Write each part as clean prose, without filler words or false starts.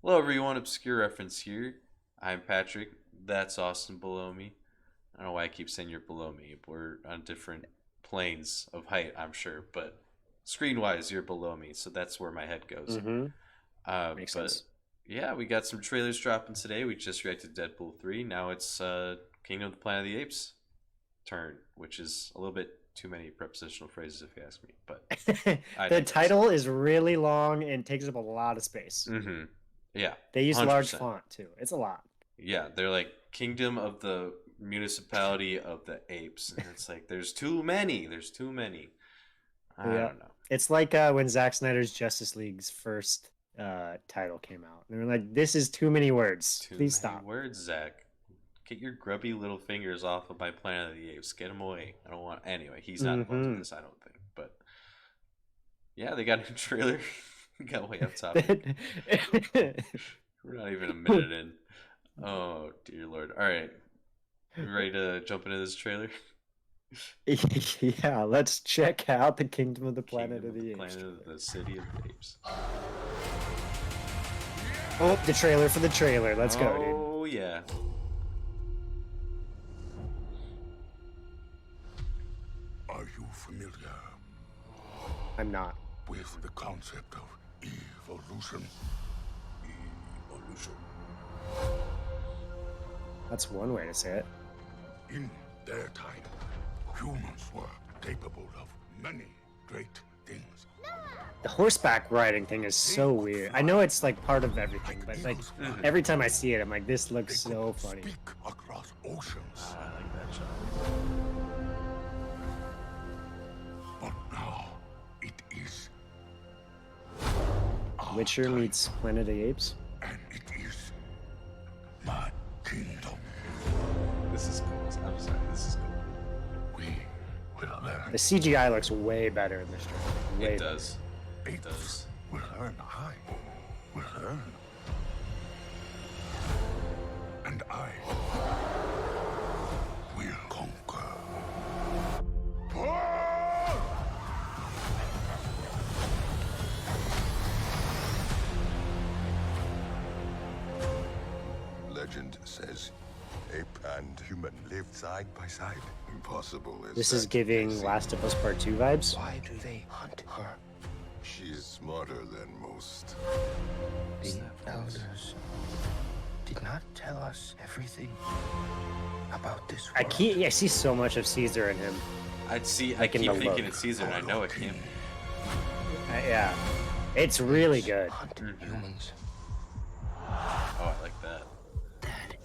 Hello, everyone. Obscure reference here. I'm Patrick. That's Austin below me. I don't know why I keep saying you're below me. We're on different planes of height, I'm sure, but screen wise, you're below me, so that's where my head goes. Mm-hmm. Makes But sense. yeah, we got some trailers dropping today. We just reacted to Deadpool 3. Now it's Kingdom of the Planet of the Apes turn, which is a little bit too many prepositional phrases if you ask me, but I The digress. title is really long and takes up a lot of space. Mm-hmm. Yeah, They use large 100%. font too. It's a lot. Yeah, they're like Kingdom of the Municipality of the Apes, and it's like there's too many. There's too many. I Yeah. don't know. It's like when Zack Snyder's Justice League's first title came out. They were like, this is too many words. Too Please many stop. words, Zach. Get your grubby little fingers off of my Planet of the Apes. Get him away. I don't want. Anyway, he's not involved in Mm-hmm. this. I don't think. But yeah, they got a new trailer. We got way off topic. We're not even a minute in. Oh dear lord. All right, you ready to jump into this trailer? Yeah, let's check out the Kingdom of the Planet Kingdom of of the the Apes Planet of trailer. the City of the Apes. Oh, the trailer for the trailer. Let's go, dude. Oh yeah. Are you familiar I'm not. with the concept of evolution? Evolution. That's one way to say it. In their time, humans were capable of many great things. The horseback riding thing is so weird. I know it's like part of everything, but like every time I see it, I'm like, this They looks so could funny. speak across oceans. I like that shot. But now it is, Witcher meets Planet of the Apes. and it is my kingdom. This is cool. I'm sorry. This is cool. We will learn. The CGI looks way better in this trailer. Way It does. It Apes does. will learn. I will learn. And I will conquer. Legend says ape and human lived side by side. Impossible is This is that they giving seem. Last of Us Part 2 vibes. Why do they hunt her? She's smarter than most. The elders did not tell us everything about this world. I see so much of Caesar in him. I'd see. I Like in keep the thinking look. it's Caesar, and I know it can't be. Yeah, it's really good. Hunt humans. Oh, I like that. That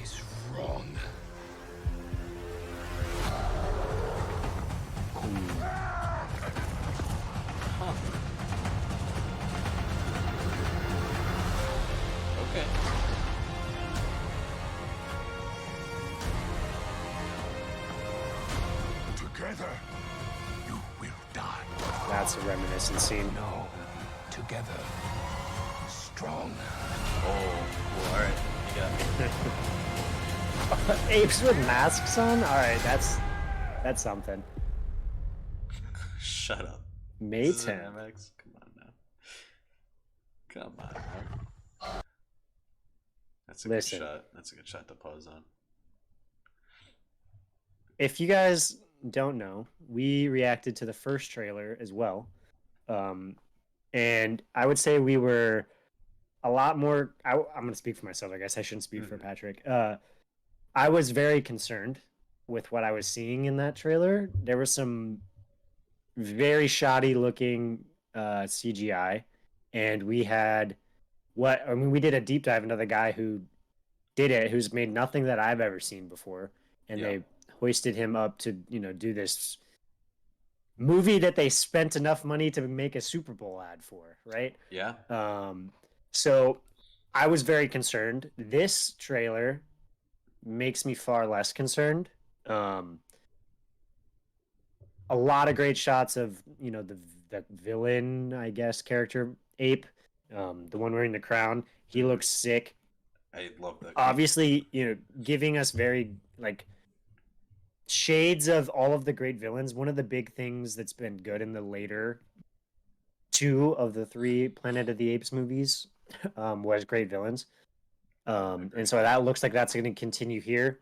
is wrong. Okay. Together, you will die. That's a reminiscent scene. No, together, strong. Oh, cool. All right. You got me. Apes with masks on. All right, that's something. Shut up. This May is an 10th. MX. Come on now. Come on, man. That's a Listen. good shot. That's a good shot to pause on. If you guys don't know, we reacted to the first trailer as well. And I would say we were a lot more. I'm going to speak for myself. I guess I shouldn't speak for Patrick. I was very concerned with what I was seeing in that trailer. There was some very shoddy looking CGI. And we had we did a deep dive into the guy who did it, who's made nothing that I've ever seen before. And Yeah. they hoisted him up to, do this movie that they spent enough money to make a Super Bowl ad for, right? Yeah. So I was very concerned. This trailer makes me far less concerned. A lot of great shots of, the villain, I guess, character Ape, the one wearing the crown. He looks sick. I love that. Obviously, giving us very like shades of all of the great villains. One of the big things that's been good in the later two of the three Planet of the Apes movies was great villains. And so that looks like that's going to continue here.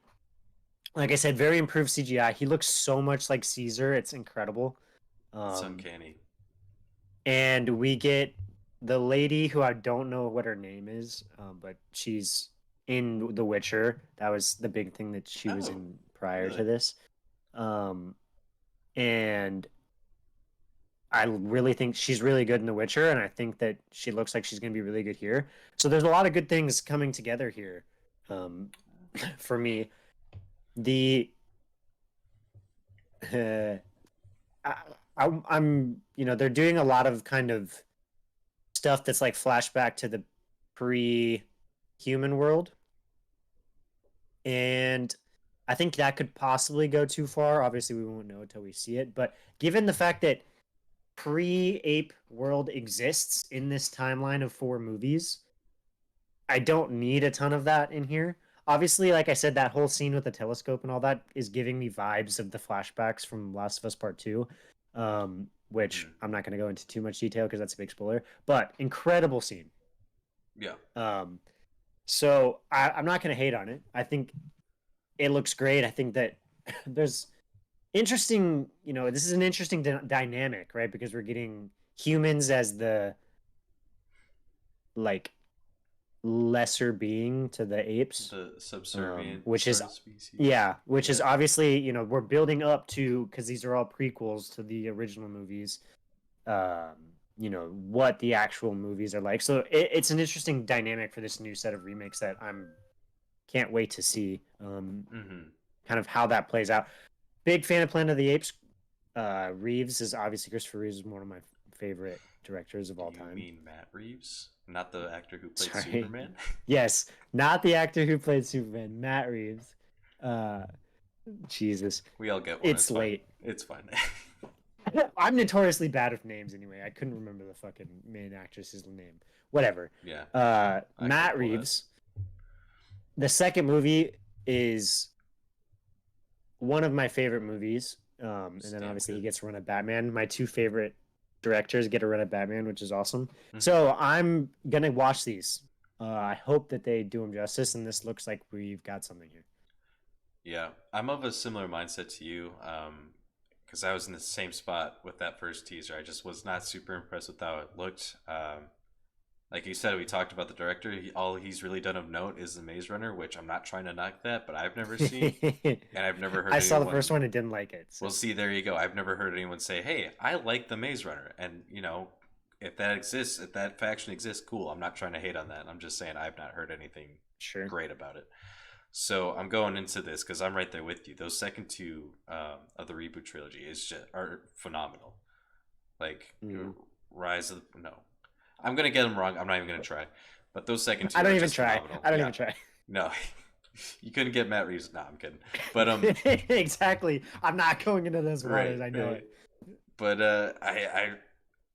Like I said, very improved CGI. He looks so much like Caesar. It's incredible. It's Um, uncanny. and we get the lady who I don't know what her name is, but she's in The Witcher. That was the big thing that she was Oh, in prior to really? this. And I really think she's really good in The Witcher, and I think that she looks like she's going to be really good here. So there's a lot of good things coming together here, for me. The I, I'm they're doing a lot of kind of stuff that's like flashback to the pre-human world, and I think that could possibly go too far. Obviously, we won't know until we see it, but given the fact that pre-ape world exists in this timeline of 4 movies, I don't need a ton of that in here. Obviously, like I said, that whole scene with the telescope and all that is giving me vibes of the flashbacks from Last of Us Part 2, which I'm not going to go into too much detail because that's a big spoiler, but incredible scene. Yeah. So I'm not going to hate on it. I think it looks great. I think that there's interesting, this is an interesting dynamic, right? Because we're getting humans as the like lesser being to the apes, The subservient which is sort of species. which is Yeah. obviously we're building up to, because these are all prequels to the original movies. What the actual movies are like. So it's an interesting dynamic for this new set of remakes that I'm can't wait to see. Kind of how that plays out. Big fan of Planet of the Apes. Reeves is obviously Christopher Reeves is one of my favorite directors of all You time. mean Matt Reeves, not the actor who played Sorry. Superman? Yes, not the actor who played Superman, Matt Reeves. Jesus, We all get one. it's Fine. late. It's fine. I'm notoriously bad with names anyway. I couldn't remember the fucking main actress's name. Whatever. Yeah. Matt Reeves. The second movie is one of my favorite movies. And then obviously he gets a run at Batman. My 2 favorite directors get a run at Batman, which is awesome. So I'm gonna watch these. I hope that they do them justice, and this looks like we've got something here. Yeah, I'm of a similar mindset to you, because I was in the same spot with that first teaser. I just was not super impressed with how it looked. Like you said, we talked about the director. All he's really done of note is the Maze Runner, which I'm not trying to knock that, but I've never seen, and I've never heard. I saw the first one and didn't like it. So. Well, see, there you go. I've never heard anyone say, "Hey, I like the Maze Runner," and if that exists, if that faction exists, cool. I'm not trying to hate on that. I'm just saying I've not heard anything great about it. So I'm going into this because I'm right there with you. Those second 2 of the reboot trilogy are phenomenal. Like Rise of no, I'm gonna get them wrong. I'm not even gonna try. But those second 2, I don't are even just try. phenomenal. I don't even try. No, you couldn't get Matt Reeves. No, I'm kidding. But exactly. I'm not going into those waters. I know it. But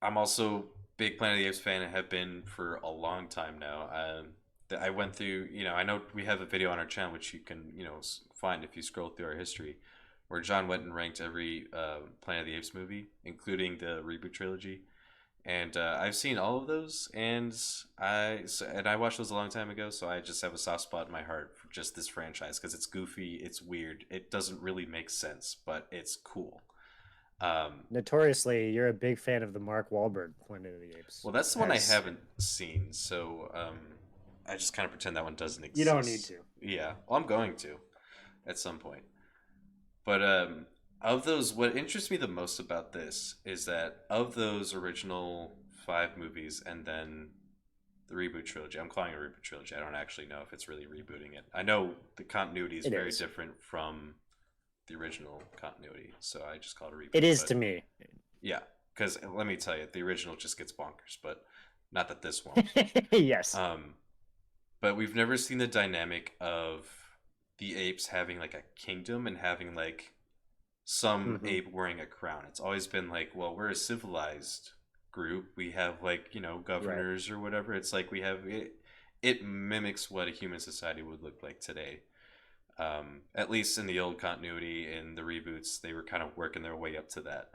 I'm also big Planet of the Apes fan and have been for a long time now. I went through, I know we have a video on our channel which you can, find if you scroll through our history, where John went and ranked every Planet of the Apes movie, including the reboot trilogy. And I've seen all of those, and I watched those a long time ago, so I just have a soft spot in my heart for just this franchise because it's goofy, it's weird, it doesn't really make sense, but it's cool. Notoriously, you're a big fan of the Mark Wahlberg Planet of the Apes. Well, that's the one I haven't seen, so I just kind of pretend that one doesn't exist. You don't need to. Yeah, well, I'm going to at some point. But of those, what interests me the most about this is that of those original 5 movies and then the reboot trilogy, I'm calling it a reboot trilogy. I don't actually know if it's really rebooting it. I know the continuity is very different from the original continuity, so I just call it a reboot. It is to me. Yeah, because let me tell you, the original just gets bonkers, but not that this won't. Yes. But we've never seen the dynamic of the apes having like a kingdom and having like some ape wearing a crown. It's always been like, well, we're a civilized group. We have like, governors or whatever. It's like we have it mimics what a human society would look like today. At least in the old continuity, in the reboots, they were kind of working their way up to that.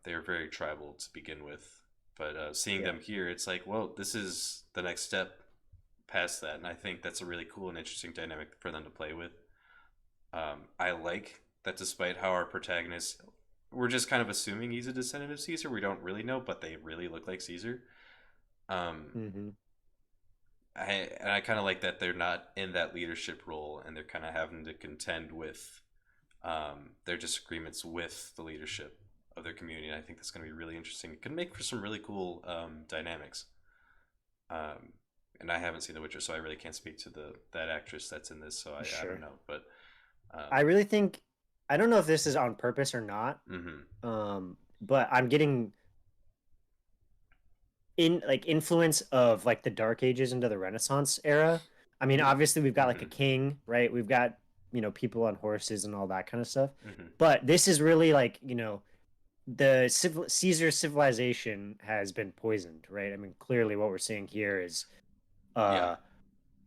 They were very tribal to begin with. But seeing Yeah. them here, it's like, well, this is the next step past that, and I think that's a really cool and interesting dynamic for them to play with. I like that despite how our protagonist, we're just kind of assuming he's a descendant of Caesar. We don't really know, but they really look like Caesar. Um, Hmm. I kind of like that they're not in that leadership role, and they're kind of having to contend with their disagreements with the leadership of their community. And I think that's going to be really interesting. It can make for some really cool dynamics. Um, and I haven't seen The Witcher, so I really can't speak to that actress that's in this. So I don't Sure. know, but I really think I don't know if this is on purpose or not. mhm, But I'm getting in like influence of like the Dark Ages into the Renaissance era. I mean, obviously we've got like a mhm, king, right? We've got, people on horses and all that kind of stuff. mhm, But this is really like, Caesar civilization has been poisoned, right? I mean, clearly what we're seeing here is yeah, uh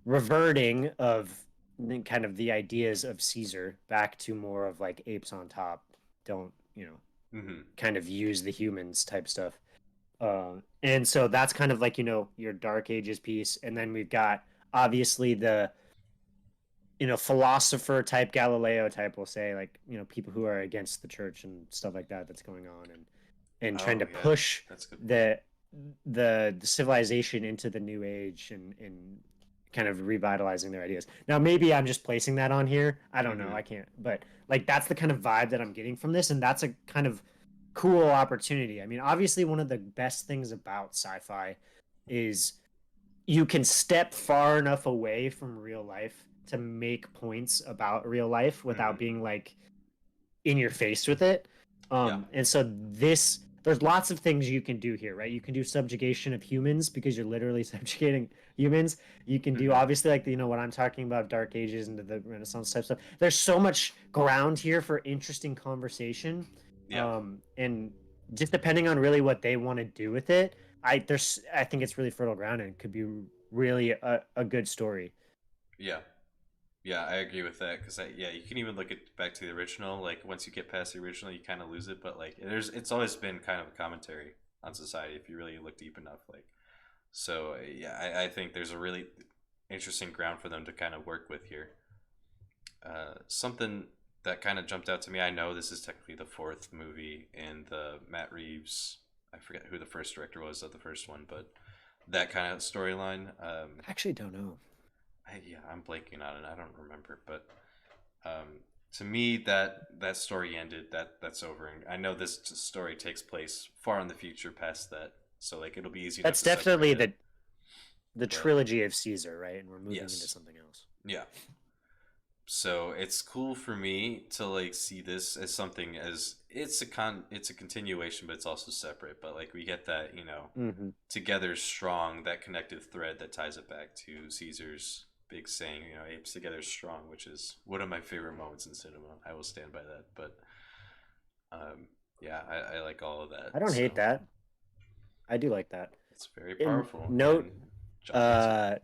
reverting of kind of the ideas of Caesar back to more of like apes on top. Don't, mhm, kind of use the humans type stuff. And so that's kind of like, your Dark Ages piece. And then we've got obviously the, philosopher type, Galileo type, will say, like, people who are against the church and stuff like that that's going on, and trying oh to yeah, push that's a good point. the civilization into the new age, and kind of revitalizing their ideas. Now maybe I'm just placing that on here. I don't know. Mhm, I can't. But like that's the kind of vibe that I'm getting from this, and that's a kind of cool opportunity. I mean, obviously one of the best things about sci-fi is you can step far enough away from real life to make points about real life without mhm, being like in your face with it. yeah, And so there's lots of things you can do here, right? You can do subjugation of humans because you're literally subjugating humans. You can do mhm, obviously like what I'm talking about, Dark Ages into the Renaissance type stuff. There's so much ground here for interesting conversation, yeah, and just depending on really what they want to do with it, I think it's really fertile ground and could be really a good story. yeah. Yeah, I agree with that because yeah, you can even look at back to the original. Like once you get past the original, you kind of lose it. But like, it's always been kind of a commentary on society if you really look deep enough. Like, so yeah, I think there's a really interesting ground for them to kind of work with here. Something that kind of jumped out to me. I know this is technically the fourth movie in the Matt Reeves. I forget who the first director was of the first one, but that kind of storyline. I actually don't know. Yeah, I'm blanking on it. I don't remember, but to me, that story ended. That's over. And I know this story takes place far in the future, past that. So like, it'll be easy enough That's to separate definitely it. the But trilogy of Caesar, right? And we're moving into yes, something else. yeah. So it's cool for me to like see this as something as it's a continuation, but it's also separate. But like we get that Hmm. together strong, that connective thread that ties it back to Caesar's big saying, apes together strong, which is one of my favorite moments in cinema. I will stand by that. But yeah, I like all of that. I don't hate So that. I do like that. it's very And powerful. note, And John hates it. uh,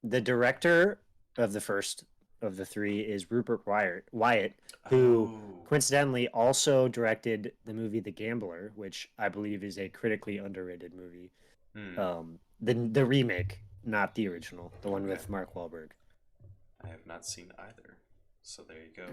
the director of the first of the three is Rupert Wyatt, who Oh, coincidentally also directed the movie The Gambler, which I believe is a critically underrated movie. hmm. The remake, not the original, the one Okay. with Mark Wahlberg. I have not seen either. So there you go.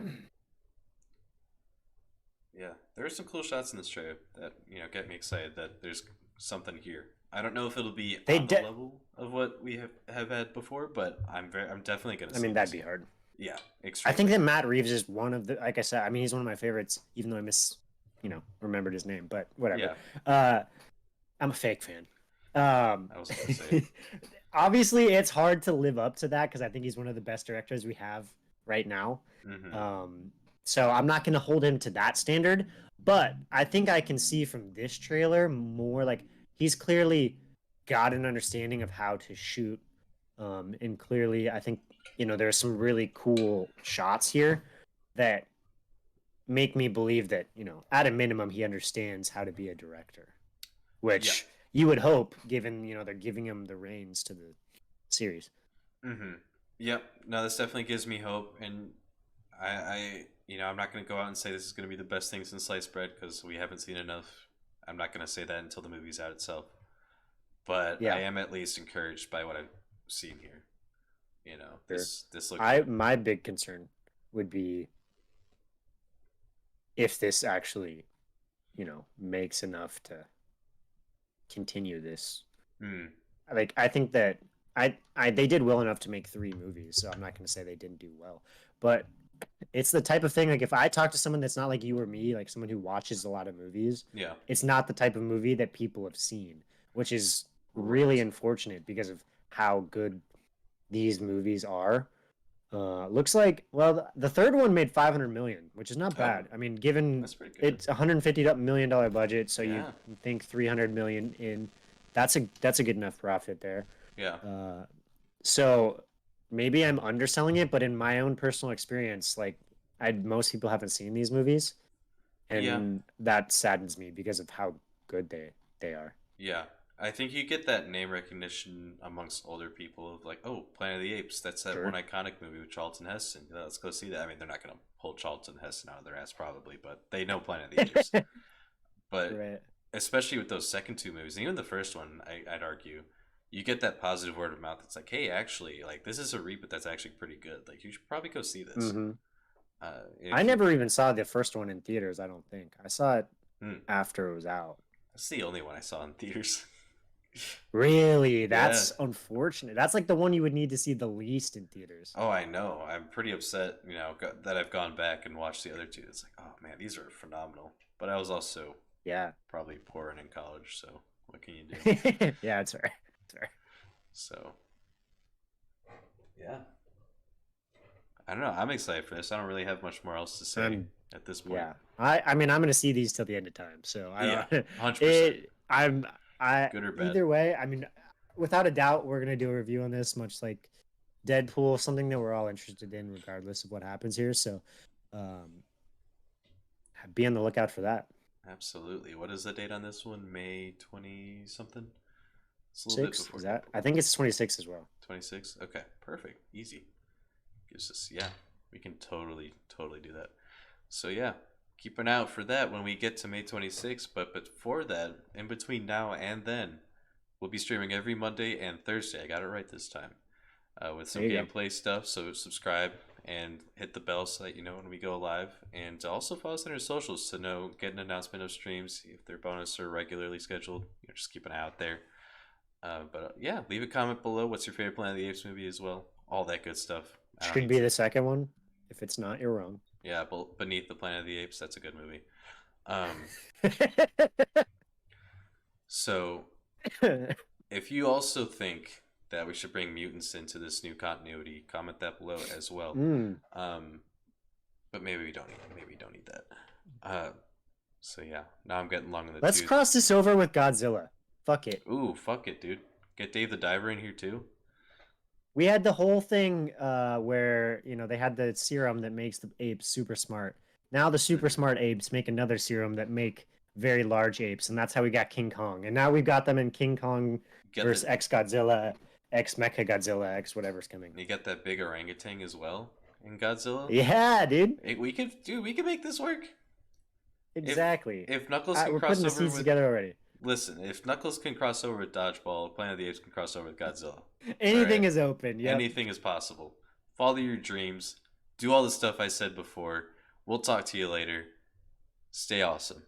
Yeah, there are some cool shots in this trailer that get me excited that there's something here. I don't know if it'll be They, on the de- level of what we have had before, but I'm definitely gonna I see mean, that'd this. be hard. Yeah, I think extremely. that Matt Reeves is one of the, like I said, I mean, he's one of my favorites, even though remembered his name, but whatever. Yeah, Uh, I'm a fake fan. Um, I was gonna say. obviously, it's hard to live up to that because I think he's one of the best directors we have right now. Mm-hmm. Um, so I'm not going to hold him to that standard, but I think I can see from this trailer more like he's clearly got an understanding of how to shoot. And clearly, I think, there's some really cool shots here that make me believe that, at a minimum, he understands how to be a director, Yeah. which you would hope, given, they're giving him the reins to the series. Mm-hmm. Yep. No, this definitely gives me hope, and I'm not gonna go out and say this is gonna be the best thing since sliced bread because we haven't seen enough I'm not gonna say that until the movie's out itself. But Yeah. I am at least encouraged by what I've seen here. You know, Sure. this looks My big concern would be if this actually, makes enough to continue this. Hmm. Like I think that they did well enough to make 3 movies, so I'm not going to say they didn't do well. But it's the type of thing, like if I talk to someone that's not like you or me, like someone who watches a lot of movies, Yeah. it's not the type of movie that people have seen, which is really unfortunate because of how good these movies are. Looks like, well, the third one made 500 million, which is not bad. I mean, given That's pretty good. it's $150 million budget, so Yeah. you think 300 million in, that's a good enough profit there. Yeah. So maybe I'm underselling it, but in my own personal experience, like most people haven't seen these movies, and Yeah. that saddens me because of how good they are. Yeah. I think you get that name recognition amongst older people of like, oh, Planet of the Apes. That's that Sure. one iconic movie with Charlton Heston. Yeah, let's go see that. I mean, they're not going to pull Charlton Heston out of their ass probably, but they know Planet of the Apes. But Right. especially with those second 2 movies, and even the first one, I'd argue, you get that positive word of mouth. It's like, hey, actually, like this is a reboot that's actually pretty good. Like you should probably go see this. Hmm. If I you- never even saw the first one in theaters. I don't think I saw it Hmm. after it was out. That's the only one I saw in theaters. Really? That's unfortunate. That's like the one you would need to see the least in theaters. Oh, I know. I'm pretty upset, that I've gone back and watched the other 2. It's like, oh man, these are phenomenal. But I was also Yeah. probably poor and in college, so what can you do? Yeah, it's fair. It's fair. So, yeah. I don't know. I'm excited for this. I don't really have much more else to say at this point. Yeah. I mean, I'm gonna see these till the end of time. So Yeah, I 100%. I Good or bad? either way. I mean, without a doubt, we're gonna do a review on this, much like Deadpool, something that we're all interested in, regardless of what happens here. So, be on the lookout for that. Absolutely. What is the date on this one? May 20 something? It's a little bit 6 before is that? Deadpool. I think it's 26 as well. 26? Okay, perfect. Easy. Gives us, yeah, we can totally do that. So, yeah, keep an eye out for that when we get to May 26th. But before that, in between now and then, we'll be streaming every Monday and Thursday. I got it right this time. With some There you go. gameplay stuff. So, subscribe and hit the bell so that you know when we go live. And also follow us on our socials to get an announcement of streams. If they're bonus or regularly scheduled, just keep an eye out there. Yeah, leave a comment below. What's your favorite Planet of the Apes movie as well? All that good stuff. I don't Should need be to- the second one. If it's not, you're wrong. Yeah, Beneath the Planet of the Apes. That's a good movie. So if you also think that we should bring mutants into this new continuity, comment that below as well. But maybe we don't need that. So yeah, now I'm getting long in the Let's tooth. cross this over with Godzilla. Fuck it. Ooh, fuck it, dude. Get Dave the Diver in here too. We had the whole thing where they had the serum that makes the apes super smart. Now the super smart apes make another serum that make very large apes, and that's how we got King Kong. And now we've got them in King Kong versus X Godzilla, X Mecha Godzilla, X whatever's coming. You got that big orangutan as well in Godzilla. Yeah, dude. We can make this work. Exactly. If Knuckles can We're cross putting the over seeds with together already. Listen, if Knuckles can cross over with Dodgeball, Planet of the Apes can cross over with Godzilla. Anything Alright? is open. Yep. Anything is possible. Follow your dreams. Do all the stuff I said before. We'll talk to you later. Stay awesome.